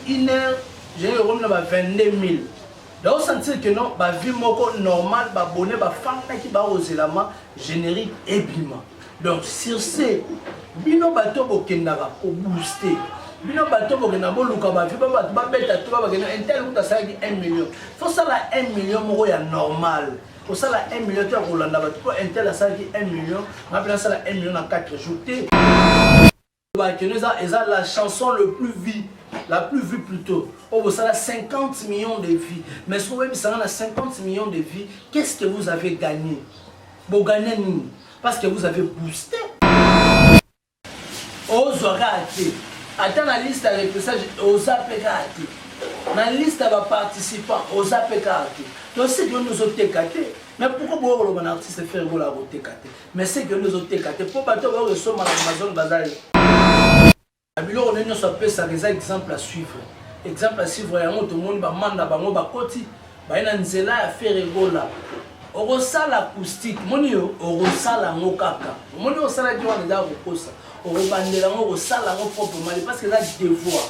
une heure, j'ai eu 22 000. Donc, on sentit que non, la vie normale, abonné, femme qui va aux éléments génériques et bima. Donc, sur ces, bino bateau bokendara pour booster. Bino bateau bokendara pour luka ba vie, ba beta tout ba gena intel ou ta ça 1 million. Faut ça la 1 million moko ya normal. Faut ça la 1 million tu Rolanda ba tout intel ça 1 million, on appelle ça la 1 million en 4 jours. Bah que nous a la chanson la plus vue plutôt. Oh, ça a 50 millions de vies. Mais si vous avez 50 millions de vies, qu'est-ce que vous avez gagné? Vous gagnez nous. Parce que vous avez boosté. Aux ratés. Attends la liste avec ça, aux APK. Dans la liste des participants, aux APK. Donc c'est que nous avons TKT. Mais pourquoi vous avez un artiste faire la TKT? Mais c'est que nous avons TKT. Pour battre le somme à Amazon Bazar. On a soit ça des exemples à suivre. Exemple à suivre, tout le monde va manda bango bakoti, ba ina nzela ya faire egola. Orosala acoustique, moni orosala ngokaka. Moni osala diwa nda kokosa. Orobandela ngo osala ngo proprement parce que là devoir.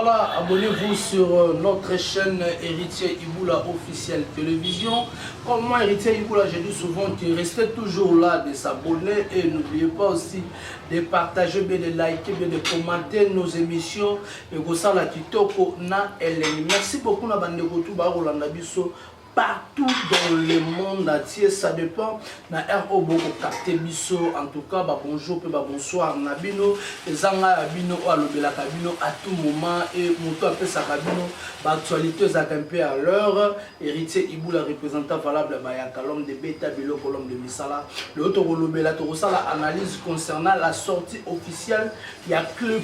Voilà, abonnez-vous sur notre chaîne Héritier Iboula officielle télévision. Comme moi, Héritier Iboula, j'ai dit souvent que restez toujours là de s'abonner et n'oubliez pas aussi de partager, bien de liker, bien de commenter nos émissions. Et vous savez, la Kitoko na Hélène. Merci beaucoup, na bande de Rolanda Bisso. Partout dans le monde entier, ça dépend. Na RO Boko Kate Bisso, en tout cas, bonjour, bonsoir, Nabino, Zanga Abino, Alobela Kabino, à tout moment, et Moto appelle sa Kabino, actualité, Zakampe à l'heure, Héritier Iboula, représentant valable, Bayaka, l'homme de Beta, Bilo, l'homme de Misala, le autre Olobela, Torosala, analyse concernant la sortie officielle, il y a club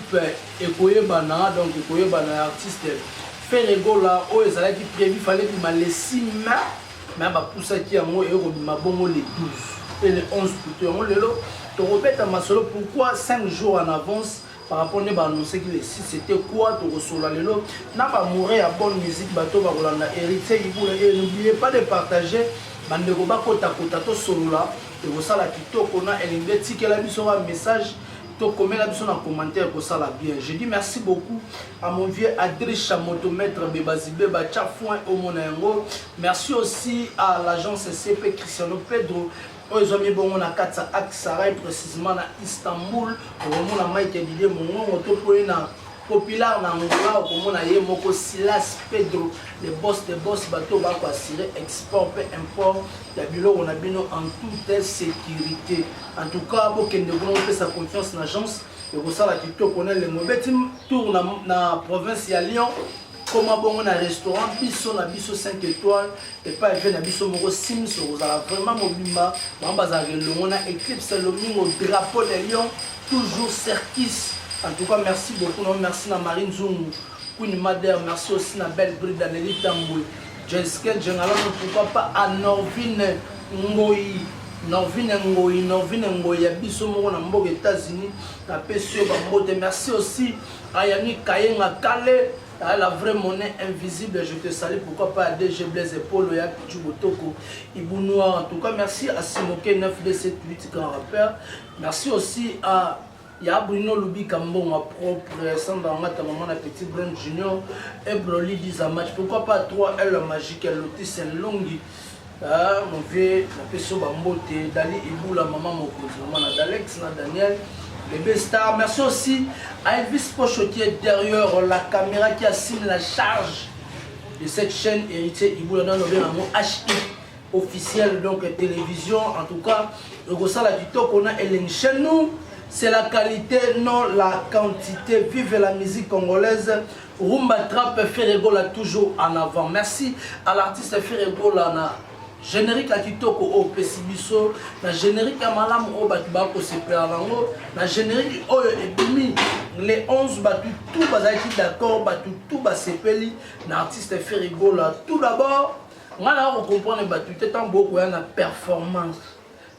Ekoyebana, donc Ekoyebana, artiste. Faire égola, oh, ils allaient prévu, il fallait qu'il m'a laissé, mais pour ça qui a moi, et m'a bon les 12 et les 11 plutôt. On le te répète à ma solo pourquoi 5 jours en avance par rapport à annoncer que les 6 c'était quoi, tu reçois le lot. N'a pas mourir à bonne musique, bateau, Rolanda, Héritier, et n'oubliez pas de partager. Bande Roba Kota Kota to solo là, et vous savez la Kitoko, on a un petit qui a mis sur un message. Comment la personne en commentaire pour ça la bien. Je dis merci beaucoup à mon vieux Adrien Chamoto, maître Bébazibé, Bachafouin au Monengo. Merci aussi à l'agence CP Cristiano Pedro. Ils ont mis bon on a 4 Aksaray précisément à Istanbul. On a Mike Didier mon on populaire dans Angola comme on a eu Moko Silas Pedro, les boss bateau va quoi assurer export peu import la bilo on a bien en toute sécurité. En tout cas pour que nous fait sa confiance en agence et pour ça la TikTok on a les mauvais tour na province à Lyon. Comment bon on a restaurant biso na biso 5 étoiles et pas even na biso moko Sims ozala vraiment mobimba bambaza le on a Eclipse le au drapeau de Lyon toujours Serkis. En tout cas, merci beaucoup. Merci à Marine Zoum, Queen Madère, merci aussi à Belle Bride, Anneli Tamboué, Jessica, pourquoi pas à Norvine Ngoyi. Norvine Ngoyi, Abisso Moro, aux États-Unis, à PSO, merci aussi à Yannick Kayenga Kale, la vraie monnaie invisible. Je te salue, pourquoi pas à DG Blaise et Paul, Oyak, Tchubotoko, Ibou Noir. En tout cas, merci à Simoke 9278, grand rappeur. Merci aussi à il y a Bruno Lubi Kambo, ma propre, sans dans ma maman, la petite Blonde Junior, et Broly 10 à match. Pourquoi pas 3 L magique, Lotis et Longi. Mon vieux, la personne Bambote, Dali Ibou, la maman, mon cousin, Alex, Daniel, bébé star. Merci aussi à Elvis Pocho qui est derrière la caméra qui assigne la charge de cette chaîne Héritier Ibou, dans le HI officiel, donc télévision. En tout cas, le gros la TikTok, on a Hélène chez nous. C'est la qualité, non la quantité. Vive la musique congolaise. Rumba Trap Ferregola toujours en avant. Merci à l'artiste Ferregola. Générique à Kitoko au Pessibiso. La générique à Malam au Batbako Seperango. La générique au Ebimi. Les 11 battus, tout bazaki d'accord, battu tout basepeli. L'artiste Ferregola. Tout d'abord, On a comprendre que tu as beaucoup de performance.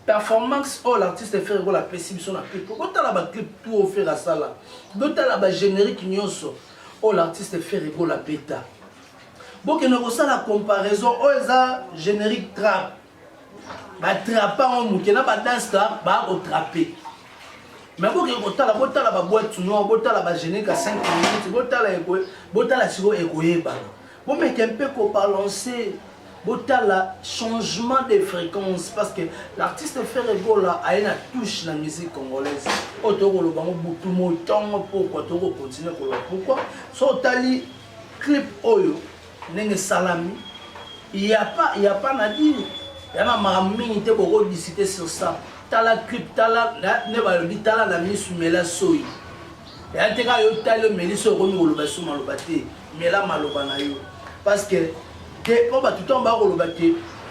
Performance, oh l'artiste fait la perception la clip. Quand tu as la clip tout offert à ça là. Quand tu as la générique oh l'artiste fait la bêta. Bon que nous ça la comparaison oh ça générique trap. Ba trapper en mouke na ba dance trap ba au trapper. Mais bon que tu as la boîte noire, tu as la générique à 5 minutes, tu as la siro ekoyeba. Bon mais qu'un peu qu'on balancer le changement de fréquence parce que l'artiste Ferregola a une touche dans la musique congolaise. Pourquoi sur tali clip oyo nenge salami il y a pas Nadine il y a ma minute beaucoup discuter sur ça tala clip tala ne va le tala la mise mela soyi et en tout cas yo tala meliso romi oloba suma lobate mela maloba na yo parce que tout en bas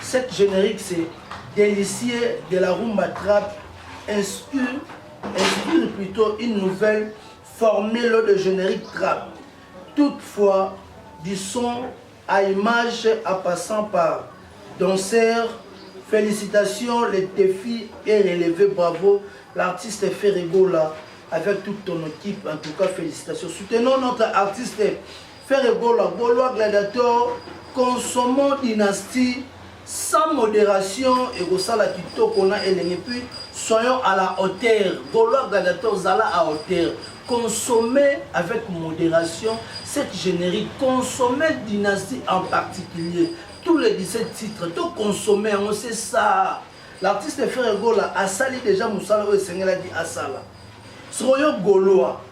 cette générique c'est délicieux de la rumba trap inspire plutôt une nouvelle formule de générique trap. Toutefois, du son à image en passant par danseurs, félicitations, les défis est relevé, bravo, l'artiste Ferregola avec toute ton équipe, en tout cas félicitations. Soutenons notre artiste Ferregola, Gaulois Gladiator. Consommons dynastie sans modération et Rosala Tito qu'on a et puis soyons à la hauteur. Gaulois Gladiator Zala à hauteur. Consommez avec modération cette générique. Consommez dynastie en particulier. Tous les 17 titres, tout consommer, on sait ça. L'artiste Ferregola a sali déjà Moussala et Sengela dit Asala. Soyons Gaulois.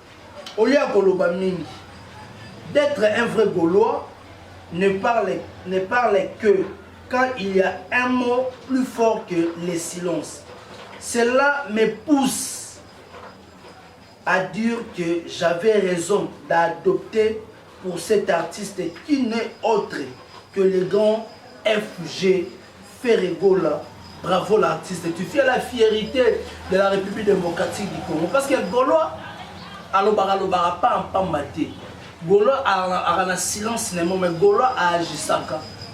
Oya Goloba Mingi. D'être un vrai Gaulois. Ne parle que quand il y a un mot plus fort que le silence. Cela me pousse à dire que j'avais raison d'adopter pour cet artiste qui n'est autre que le grand FG Ferregola. Bravo l'artiste, tu fais la fierté de la République démocratique du Congo. Parce que Gaulois, alobara pas en maté. Gaulois a un silence, mais Gaulois a agi ça.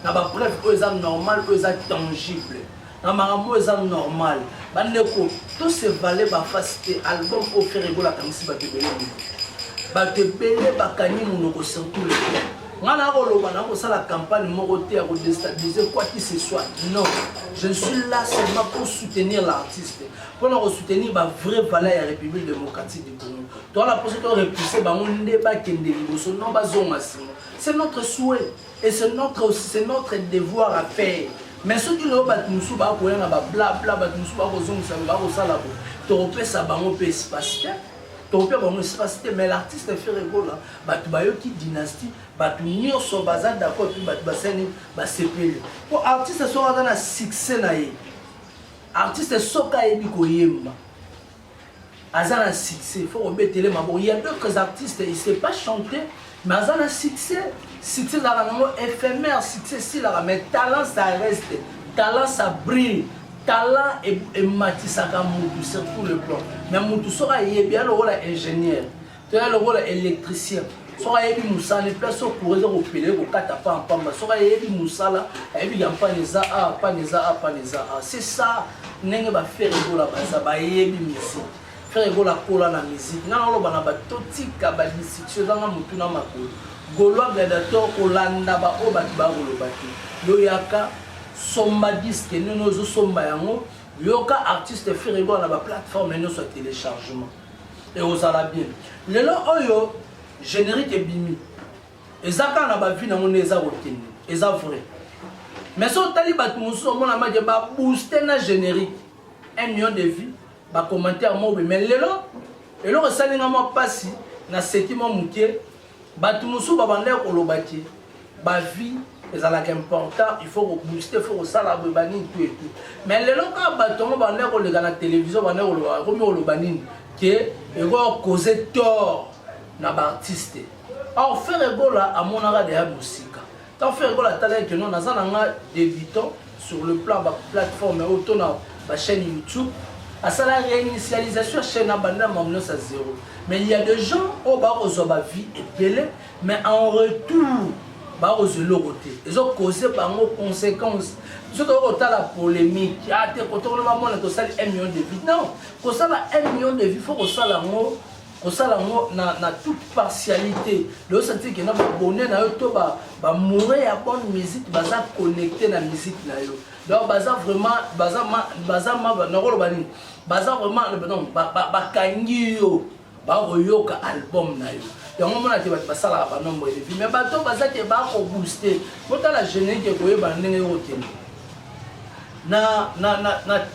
Na ba preuve eux normal, eux tangible. Na marambo eux normal. Bandeko tous ces valets ba facilité album au Ferregola comme si ba tebele. Ba tebele ba kani monoko surtout le. Ngana koloba na ko sala campagne moroté à déstabiliser quoi que ce soit. Non, je suis là seulement pour soutenir l'artiste. Pour nous soutenir la vraie valeur de la République démocratique du Congo. Dans la procédure repoussée, c'est notre souhait et c'est notre devoir à faire. Mais ceux qui n'ont pas de nous mais l'artiste fait rigoler. Qui dynastie, d'accord pour artiste soit dans un succès artiste soka ebi koyemba azana succès faut remettre les mabo il y a d'autres artistes ils savent pas chanter mais azana succès la mamo éphémère succès si la mais talent ça reste talent ça brille talent et matisaka mutu sur tout le plan mais mutu sera yebi le rôle ingénieur tu as le rôle électricien soka yebi musala les places pour les opérer au kata pa en pamba soka yebi musala yebi yampaneza c'est ça nenge ba faire rigola ba ba yebi musique faire rigola kola na musique na lo bana ba totika ba discussion dans mutu na makolo Gaulois Gladiator olanda ba o ba lo bati yo yaka somba disque nous somba yango yoka artiste faire rigola na ba plateforme nous sur téléchargement et osala bien lelo oyo générique et bimi et ça quand on a vu dans mon eza vrai mais si on tali bat muso mon ama de ba booster na générique 1 million de vues ba commentaire mo mais lelo resalinga mo pasi na septième muke bat muso ba bande ko lobaki ba vie ezalaka important il faut booster il faut sala bani tout et tout mais lelo ka batongo bande ko le na télévision bande ko lo bani que et ko causer tort na ba artiste or faire rigola à mon ara de la musique tant faire rigola talent que non nazana nga débutant sur le plan ba plateforme auto na ba chaîne YouTube à ça la réinitialisation chaîne banda mamno ça zéro mais il y a des gens au bas aux ba vie et belé mais en retour bah aux côté ils ont causé par nos conséquences surtout au la polémique ah t'es quand on va monter ça 1 million de vies non pour ça la 1 million de vies faut que ça la na toute partialité le senti que na bonnet na yo to ba mourir à bonne musique baza connecté na musique na yo donc baza vraiment baza ma na ko bani baza vraiment non ba kangi yo ba oyoka album na yo donc on a dit ba sala ba nombre de vie mais ba to baza ke ba ko booster pota la jeune ke ko yeba ndenge yo tene na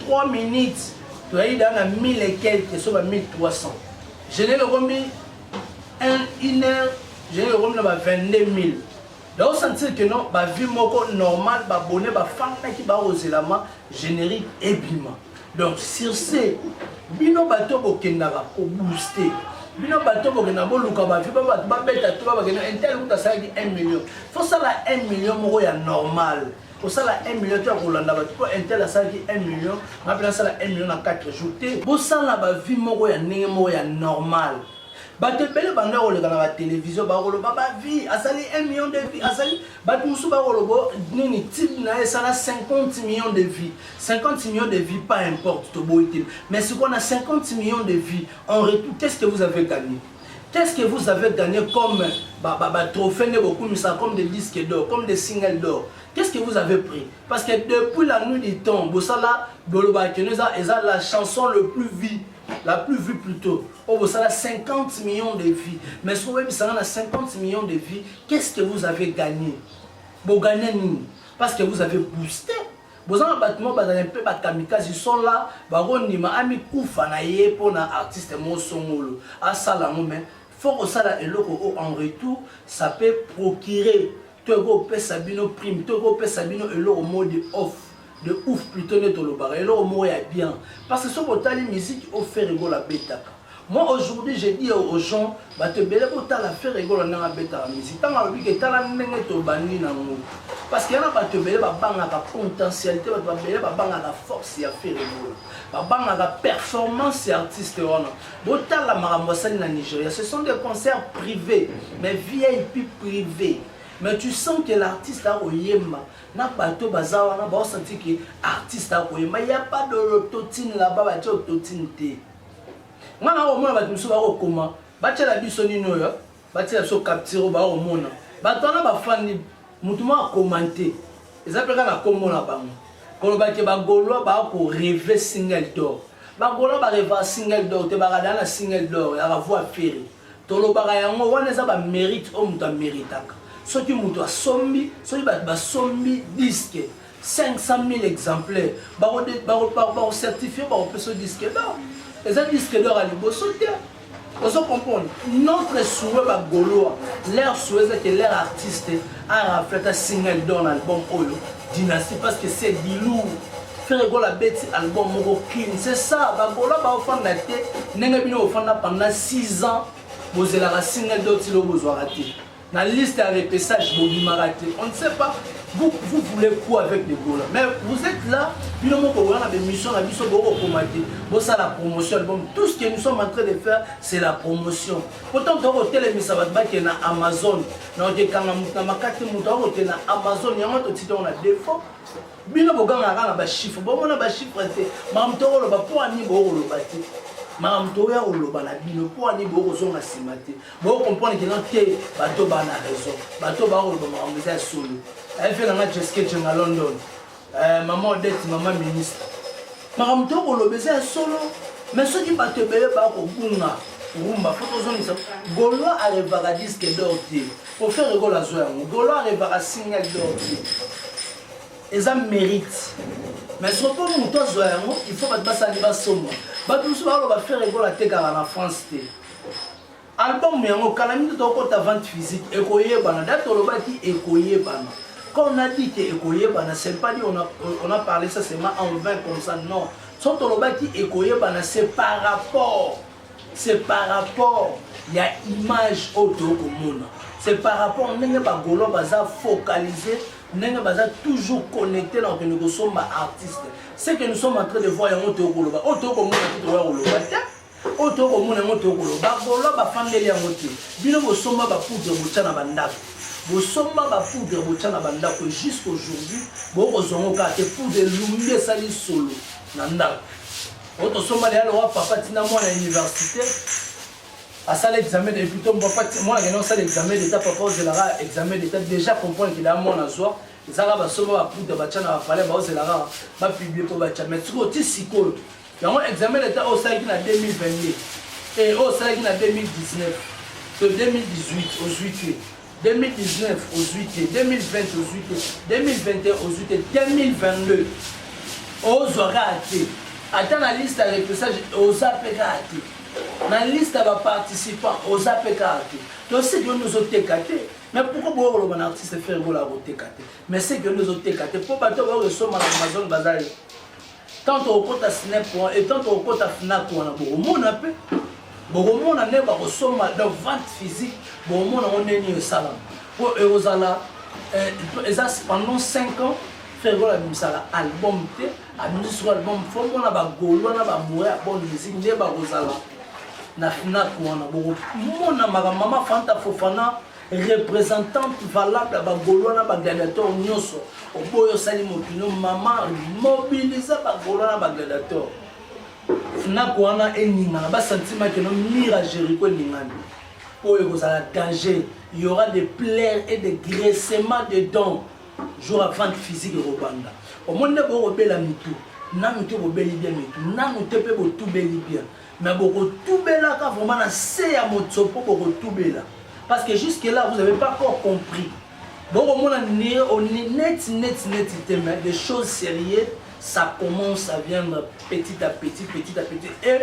3 minutes tu as eu dans la 1000 et quelques sur 1300 je n'ai le remis 1 heure je n'ai le remis 22 000 donc sentir que non ba vie moko normal ba bonnet ba femme qui ba oselama générique et bima donc sur ce bino bato bokendaka ko booster bino bato bokena boluka ba vie ba beta to ba kena intel ou ta ça 1 million faut ça la 1 million moko ya normal pour ça la 1 million tu as Rolanda pour intel la ça 1 million on appelle ça la 1 million en 4 jours pour ça la vie moko ya ndenge moko ya normal bato bele banda ko le la télévision ba ko ba vie asali 1 million de vie asali bato musu ba ko bo nini type na ça 50 millions de vie 50 millions de vie pas importe to boité mais si on a 50 millions de vie en retour qu'est-ce que vous avez gagné? Qu'est-ce que vous avez gagné comme trophée beaucoup mais ça comme des disques d'or comme des singles d'or? Qu'est-ce que vous avez pris? Parce que depuis la nuit du temps, Bossala, la chanson le plus vue, la plus vue plutôt. Oh, Bossala, 50 millions de vies. Mais si vous avez 50 millions de vies, qu'est-ce que vous avez gagné? Vous gagnez nous. Parce que vous avez boosté. Vous avez bâtiment, un peu de kamikaze, ils sont là, ils ont ami koufa na ye pour un artiste monsongolo. À ça là, mais faut que ça là et en retour, ça peut procurer. Togo pe sabino prime, Togo pe sabino et l'eau au mode off, de ouf plutôt net au bar, et l'eau au mot est bien. Parce que ce que les musiques au fait rigolo la bêta. Moi aujourd'hui j'ai dit aux gens, bah te belle pour ta la faire rigolo dans la bêta la musique. Tant que tu as la nene to bani na mo. Parce qu'il y a pas te belle ba banga la potentialité, ba belle ba banga la force ya faire rigolo. Ba banga la performance artiste wana. Bota la maramosani na Nigeria, ce sont des concerts privés, mais VIP privés. Mais tu sens que l'artiste a oyema na bato bazawa na ba senti que artiste a oyema il y a pas de l'autotune là-bas ba ti autotune té ngana o mona ba musu ba ko koma ba ti la biso ni no yo ba ti la so capture ba o mona ba tona ba fan mutu ma commenter ils appellent na kombo na bango ko ba ke ba golo ba ko rêver single d'or ba golo ba rêver single d'or te ba ga na single d'or ya ba voix faire to lo ba ga yango wana za ba mérite o mutu méritaka. Ceux qui ont sombi, ceux qui ont sombi disque, 500 000 exemplaires, ils certifié par ce disque d'or. Les disques d'or à l'Ibosotia. Vous comprenez? Notre souhait va gaulois, leur souhait c'est que leur artiste a reflété un single d'or dans l'album Olo, Dynastie, parce que c'est du lourd. Faire la bête album Moro Clean, c'est ça, va gaulois va offrir la tête, n'a pas pendant 6 ans, vous avez la single d'or si vous avez raté. La liste avec message, on ne sait pas, vous voulez quoi avec les Gola. Mais vous êtes là, puis nous avons des missions, la mission de ça la promotion. Tout ce que nous sommes en train de faire, c'est la promotion. Pourtant, dans l'hôtel, ça va être Amazon. Dans le Amazon, il y a un petit on a des fois. Bino boganga na ba chiffre, bon on a ba chiffre té. Mam to lo ba po ani bo lo ba té. Mam to ya lo ba na bino po ani bo zo na simate. Bo comprendre que non té ba to ba na raison. Ba to ba lo ba mam za solo. Elle fait la sketch à London. Maman dette maman ministre. Mam to lo ba za solo. Mais ceux qui ba te bele ba ko bunga. Rumba photo zone ça. Golo arrive à disque d'or té. Pour faire rigolo à zoya. Golo arrive à single d'or té. Ils ont mérite. Mais si on peut monter il faut que ça ne soit pas ça. Faire rigolo à France. Album, mais on a la vente physique. Quand on a dit que c'est pas dit on a parlé ça seulement en 20 comme ça. Non. C'est par rapport. C'est par rapport. Il y a image autour du monde. C'est par rapport à focaliser. Nous sommes toujours connectés dans que nous sommes artistes. Ce que nous sommes en train de voir, c'est que nous sommes bosomba ba poudre bochana banda ko jusqu'aujourd'hui boko zongoka te poudre lumbi sali solo nanda auto somba le alors papa tina moi à l'université à ça l'examen et plutôt papa moi il y a ça l'examen d'état papa ozelara examen d'état déjà comprendre qu'il a mon azwa ezaka ba somba ba poudre bachana ba fallait ba ozelara ba publier pour bacha mais tuoti siko yango examen d'état au ça qui na 2022 et au ça qui na 2019 de 2018 aux 8 2019 aux 8 2020 aux 8 2021 aux 8 2022 aux oratés attends la liste de repassage aux APK dans la liste de participants aux APK donc c'est que nous avons TKT mais pourquoi vous avez un artiste faire la TKT mais c'est que nous avons TKT pour pas avoir le somme à Amazon Bazar tant au côté Snap et tant au côté Fnac on a beaucoup mon appel beaucoup mon a pas au somme de vente physique beaucoup mon on est ni au salon pour Eurozala pendant 5 ans faire la même ça album té administre album faut mon a ba golo na ba moya bonne musique ne ba Eurozala na Fnac on a beaucoup mon a maman Fanta Fofana représentante valable ba golo na ba gladiateur nyoso oboyo sali mopino maman mobiliser ba golo na ba gladiateur Fnac wana eninga ba sentiment que no mira Jéricho ningani oyo kozala danger il y aura des plaies et des graissements de dents jour avant physique robanda au monde bo obela mitu na mitu bo beli bien mitu na mitu pe bo tout beli bien mais bo tout bela ka vraiment na se ya motsopo bo tout bela parce que jusque là vous avez pas encore compris bon on a net des choses sérieuses ça commence à venir petit à petit et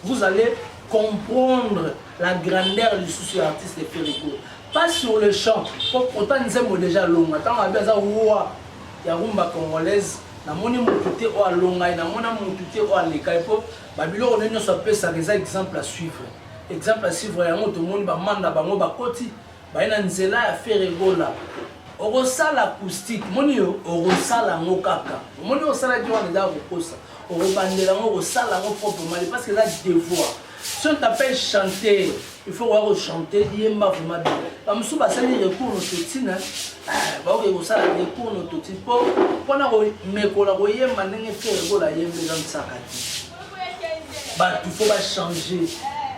vous allez comprendre la grandeur du souci artiste de Ferrico. Pas sur le champ, pourtant nous sommes déjà longs. Tant à bien ça, il y a rumba congolaise, na moni motuté o alonga, na mona motuté o aleka. Babilo on est sur ça des exemples à suivre. Exemple à suivre, il y a tout le monde ba manda bango ba koti, ba ina nzela ya Ferrico là. Orosala acoustique, moni orosala ngokaka. Moni orosala diwa nda kokosa. Orobandela ngo orosala ngo proprement parce que là devoir. Si on t'appelle chanter, il faut voir chanter, il y a vraiment bien. Comme si on a des recours au totin, on a des recours au totin. Pour il faut changer.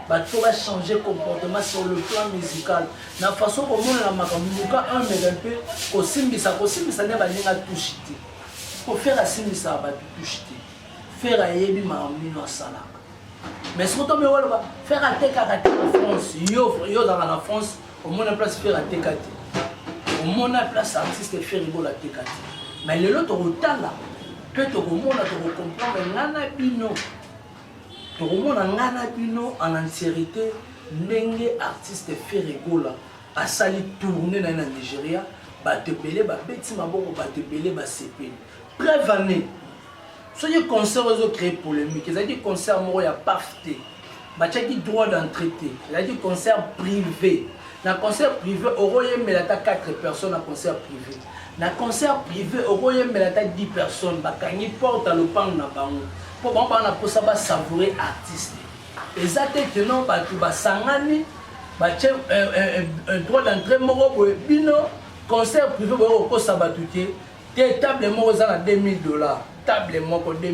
Il faut changer le comportement sur le plan musical. La façon dont on a musical, un mégampe, qu'on simbisa n'est pas à toucher. Pour faire la simbisa, on va toucher. Faire la yebi mamino sala. Mais si on faire un TKT en France, yo dans la France, au moins on place faire un TKT. Au moins on place artiste faire la TKT. Mais le lot au là, peut-être au monde on comprend mais ngana bino. Tout le monde ngana bino en entièreté, n'engue artiste faire là, à sali tourner dans le Nigeria, ba te belé ba beti maboko ba te belé ba CP. Bref année. Soyez concert aux créé polémique. Ils ont dit concert moi il y a pas fait. Bah tu as dit droit d'entrée. Il a dit concert privé. Dans concert privé, au royaume mais là 4 personnes à concert privé. Dans concert privé, au royaume mais là 10 personnes. Bah quand ils portent le pan na bango. Pour bon on a pour ça va savourer artiste. Et ça que non bah tu vas sangani. Bah tu un droit d'entrée moi bino concert privé au ça va tout tes tables moi aux à $2000. Table moko $2000.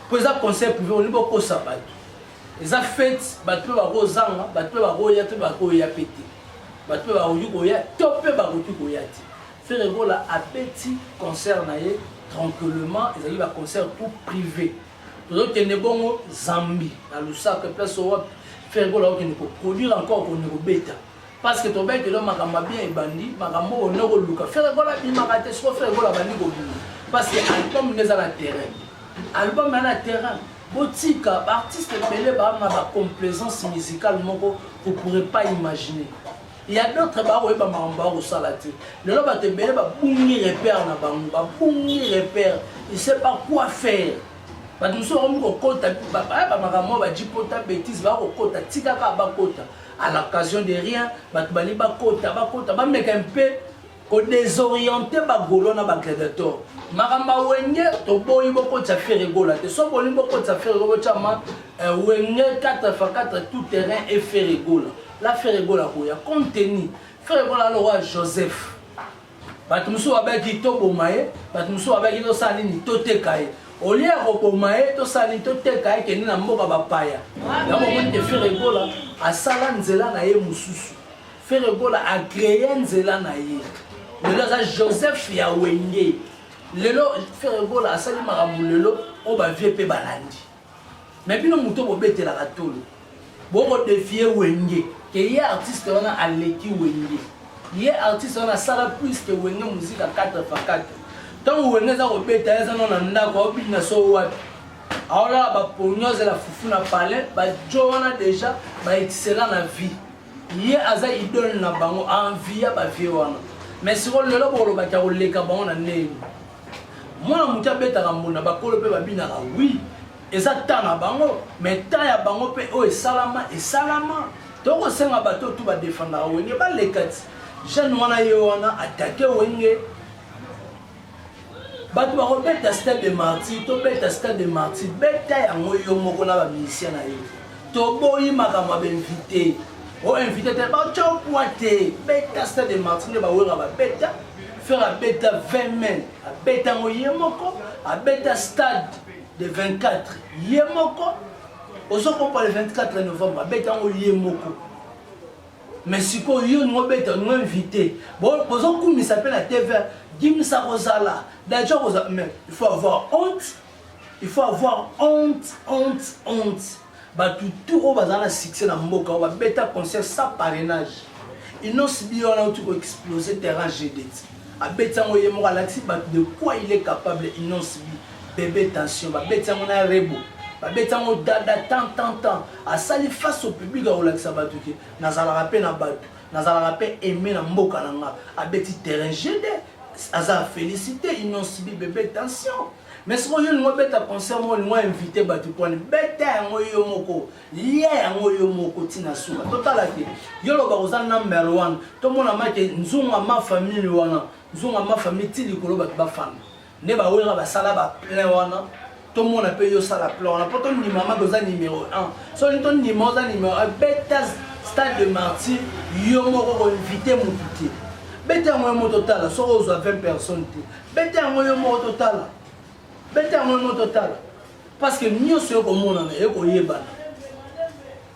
Pour ça concert privé on libo ko sabat. Eza fête bato ba rozanga, bato ba roya to ba ko ya pété. Bato ba oyu ko ya topé ba ko ko ya ti. Ferrego la a petit concert na ye tranquillement, ils arrivent à concert tout privé. Donc il y a bon Zambie, à Lusaka place au Ferrego là qui ne peut produire encore pour nous bêta. Parce que ton bec là makamba bien et bandi, makamba on ne reluka. Ferrego là il m'a raté soit Ferrego là bandi go. Parce que l'album n'est pas à terrain. L'album est à terrain. Botika, artiste belé ba na ba complaisance musicale moko vous pourrez pas imaginer. Il y a d'autres ba ouais ba mamba au salati. Le loba te belé ba bungi repère na bango, ba bungi repère. Il sait pas quoi faire. Ba nous sommes ko kota ba makamo ba jipota bêtise ba ko kota tika ka ba kota. À l'occasion de rien, ba bali ba kota ba mec un peu ko désorienter ba golo na ba gladiateur. Maramba wenge to boyi boko tsa Ferrego là te so boli boko tsa Ferrego chama wenge 4x4 tout terrain et Ferrego là la Ferrego là ko ya contenu frère Ebola le roi Joseph. Batumso abaki to bomaye, batumso abaki to salini to tekaye. Olia ko bomaye to salini to tekaye ke ni na mboka bapaya. Ya mo ko te frère Ebola asala nzela na ye mususu. Frère Ebola a créé nzela na ye. Lelo za Joseph ya wenge. Lelo frère Ebola asali makambo lelo o ba vie pe balandi. Mais bino muto bo betela ka tolo. Bo ko défier wenge ke ye artiste wana aleki wenge. Il est artiste, on a ça plus que Wenge musique à 4x4. Tant que Wenge a repété, on a encore bien so wapi. Alors là, bah pour nous, c'est la foufou na parlé, bah Joanna déjà, bah excellent la vie. Il est aza il donne la bango envie à bah vie wana. Mais si on le là pour le bah car on les cabans na né. Moi na muta beta ramona bah kolo pe bah bina oui. Et ça tant na bango, mais tant ya bango pe oh et salama. Donc on sait ma bateau tout va défendre Wenge bah les quatre. Jeune wana yona attaqué Wenge. Batu ba robeta stade de martyr, to beta stade de martyr, beta yango yo moko na ba musicien na yo. To boyi makama ba invité. O invité te ba tcho poité, beta stade de martyr ne ba wera ba beta, faire a beta 20 men, a beta ngo yemoko, a beta stade de 24 yemoko. Ozo ko pa le 24 novembre, a beta ngo yemoko. Mais si vous avez invité, bon, il s'appelle la TV, Gimsa Rosala. D'ailleurs, il faut avoir honte. Il faut avoir honte. Bah, tout au bazar, succès dans Moka, on va bêta concert sans parrainage. Ils n'ont subi, on a tout explosé terrain GD. À bêta, on de quoi il est capable, ils n'ont subi. Bébé, tension, bah, bêta, on a rebo. Babetango dada tant à sali face au public à relaxa batuki nazala rappel na batu nazala rappel aimer na mboka nanga a beti terrain GD aza félicité ils n'ont subi bébé tension mais si on yo beta concert moi invité batu pour beta ngo yo moko lié ngo yo moko tina suka total ate yo lo ba number 1 to mona make nzunga ma famille wana nzunga ma famille tili kolo batu ba fan ne ba wera ba sala ba plein wana. Tout le monde a payé ça la plan. On a pas ton numéro numéro 1. Sur ton numéro 1, bêta stade de martyr, yomo invité mon petit. Bêta moi total, soit aux 20 personnes. Bêta moi total. Bêta moi total. Parce que nous sommes comme on a ekoyebana.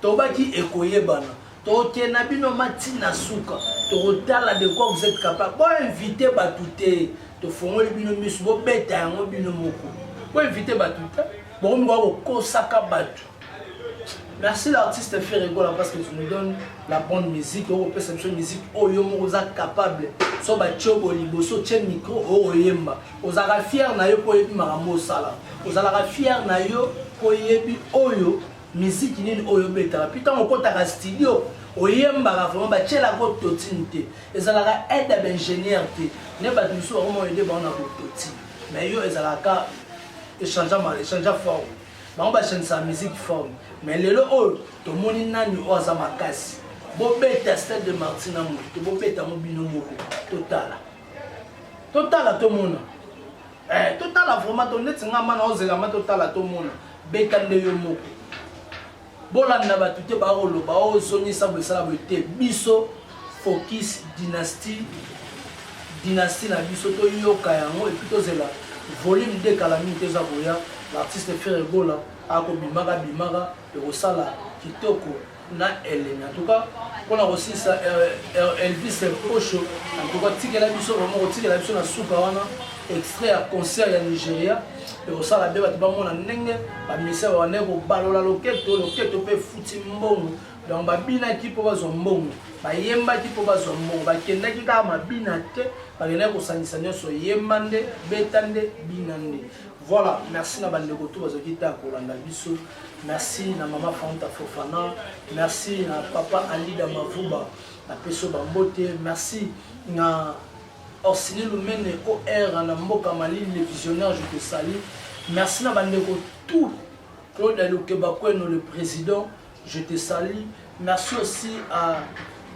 Tobaki ekoyebana. Toke na bino matina suka. Totala de quoi vous êtes capable. Bon invité batouté. To fongoli bino misu bo bêta ngo bino moko. Pour inviter Batouta, bon, on va au Kosaka Batu. Merci l'artiste Frère Ebola parce que tu nous donnes la bonne musique, on peut cette musique, oh yo moza capable, so ba chobo liboso tien micro oh yemba, ozara fier na yo ko yebi maramo sala, ozara fier na yo ko yebi oyo musique nini oyo beta, putain on compte à studio, oyemba vraiment ba tchela ko totinte, ezala aide d'ingénieur te, ne ba tuso vraiment aider ba on a ko toti, mais yo ezala ka échanger forme. On va changer sa musique forme. Mais le haut, tout le monde n'a pas de makasi. Bobé stade de Martina Mou, tu bobé ta mobile moko. Total tout le monde. Total vraiment ton net nga mana ozela ma total tout le monde. Beta nde yo moko. Bolanda ba tuté ba rolo ba ozoni sa besala boté biso focus dynastie na biso to yoka yango et puis tozela volume de calamité zaboya l'artiste Frère Ebola ako bimaka et osala kitoko na elemi en tout cas on a aussi ça Elvis Pocho en tout cas tikela biso vraiment tikela biso na suka wana extrait à concert ya Nigeria et osala be batu ba mona ndenge ba misa wana ko balola loketo pe futi mbongo donc ba bina ki po bazo mbongo ba yemba ki po bazo mbongo ba kenda ki ka mabina te ba kenda ko sanisa nyoso yembande betande binande. Voilà, merci na bande ko to bazo kita ko landa biso, merci na mama Fanta Fofana, merci na papa Alida Mavuba na peso bambote, merci na Orsini Lumene OR na mboka Mali le visionnaire je te salue, merci na bande ko tout Claude Alukebakoueno le président, je te salue. Merci aussi à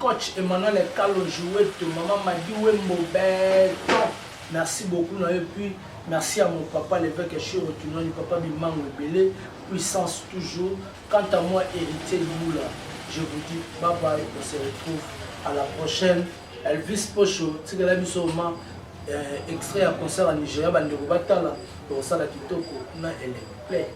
coach Emmanuel Kalo Jouet, maman Madi Wembo Beton. Merci beaucoup. Et puis merci à mon papa l'évêque Echiro Tunoni, papa Bimango Belé, puissance toujours. Quant à moi, héritier Moula, je vous dis bye bye, on se retrouve à la prochaine. Elvis Pocho tikela biso ma extrait à concert à Nigeria bandeko batala pour ça la kitoko na ele play